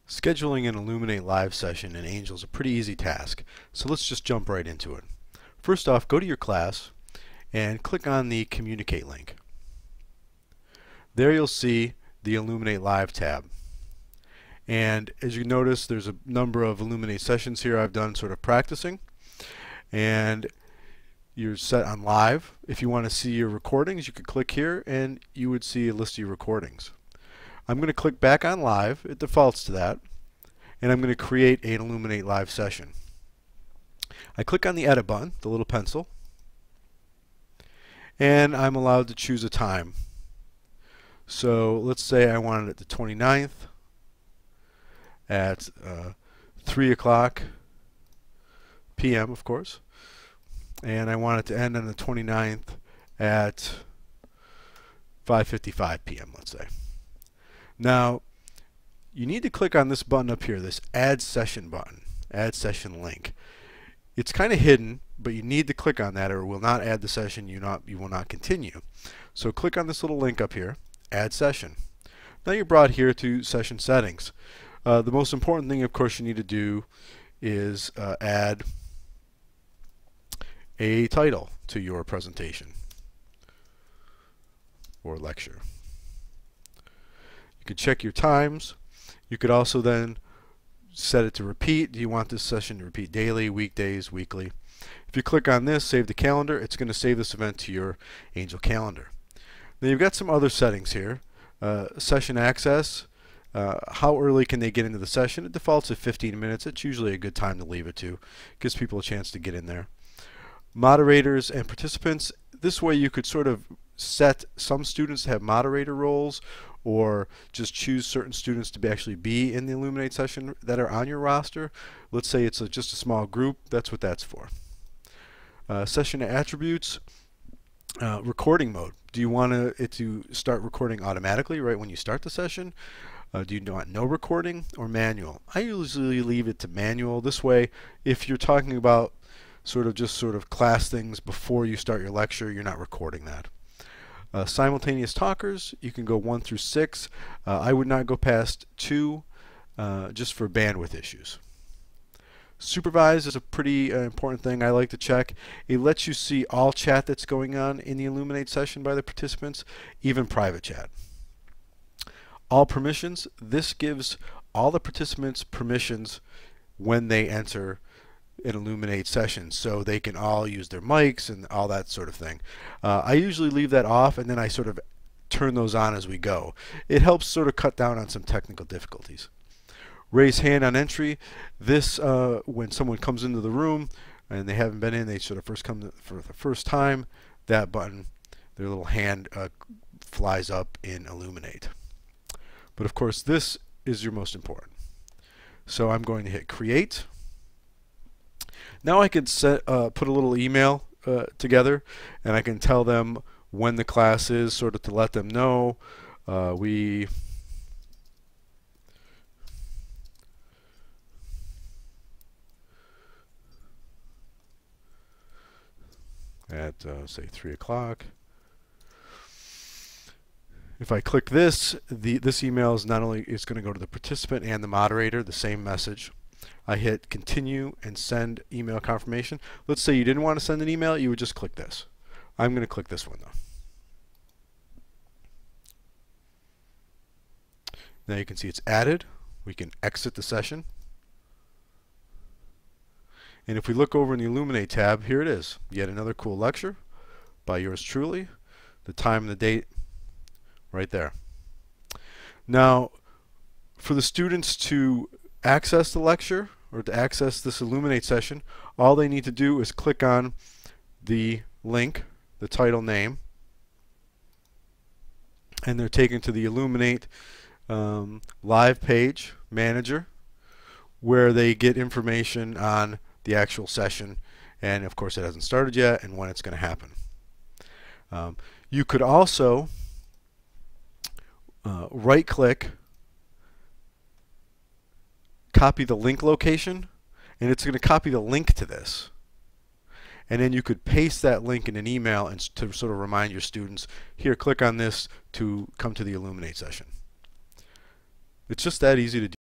Scheduling an Elluminate live session in Angel is a pretty easy task, so let's just jump right into it. First off, go to your class and click on the Communicate link. There you'll see the Elluminate Live tab. And as you notice, there's a number of Elluminate sessions here I've done sort of practicing. And you're set on live. If you want to see your recordings, you could click here and you would see a list of your recordings. I'm going to click back on live. It defaults to that. And I'm going to create an Elluminate live session. I click on the edit button, the little pencil, and I'm allowed to choose a time. So let's say I wanted it the 29th at 3 o'clock p.m. of course, and I want it to end on the 29th at 5:55 p.m. let's say. Now you need to click on this button up here, this Add Session button, Add Session Link. It's kind of hidden, but you need to click on that or it will not add the session, you will not continue. So click on this little link up here, Add Session. Now you're brought here to Session Settings. The most important thing, of course, you need to do is add a title to your presentation or lecture. You could check your times. You could also then set it to repeat. Do you want this session to repeat daily, weekdays, weekly? If you click on this, save the calendar, it's going to save this event to your Angel calendar. Now you've got some other settings here. Session access. How early can they get into the session? It defaults at 15 minutes. It's usually a good time to leave it to. Gives people a chance to get in there. Moderators and participants. This way you could sort of set some students to have moderator roles or just choose certain students to actually be in the Elluminate session that are on your roster. Let's say it's just a small group. That's what that's for. Session attributes. Recording mode. Do you want it to start recording automatically right when you start the session? Do you want no recording or manual? I usually leave it to manual. This way, if you're talking about sort of class things before you start your lecture, you're not recording that. Simultaneous talkers, you can go 1 through 6. I would not go past 2 just for bandwidth issues. Supervise is a pretty important thing I like to check. It lets you see all chat that's going on in the Elluminate session by the participants, even private chat. All permissions, this gives all the participants permissions when they enter an Elluminate session, so they can all use their mics and all that sort of thing. I usually leave that off and then I sort of turn those on as we go. It helps sort of cut down on some technical difficulties. Raise hand on entry. This when someone comes into the room and they haven't been in, they sort of first come for the first time, that button, their little hand flies up in Elluminate. But of course this is your most important. So I'm going to hit create. Now I can put a little email together and I can tell them when the class is, sort of to let them know we at say 3 o'clock. If I click this, this email is not only going to go to the participant and the moderator, the same message. I hit continue and send email confirmation. Let's say you didn't want to send an email, you would just click this. I'm going to click this one though. Now you can see it's added. We can exit the session. And if we look over in the Elluminate tab, here it is. Yet another cool lecture by yours truly. The time and the date right there. Now, for the students to access the lecture or to access this Elluminate session, all they need to do is click on the link, the title name, and they're taken to the Elluminate live page manager where they get information on the actual session, and of course it hasn't started yet and when it's going to happen. You could also right click, copy the link location, and it's going to copy the link to this. And then you could paste that link in an email and to sort of remind your students, here, click on this to come to the Elluminate session. It's just that easy to do.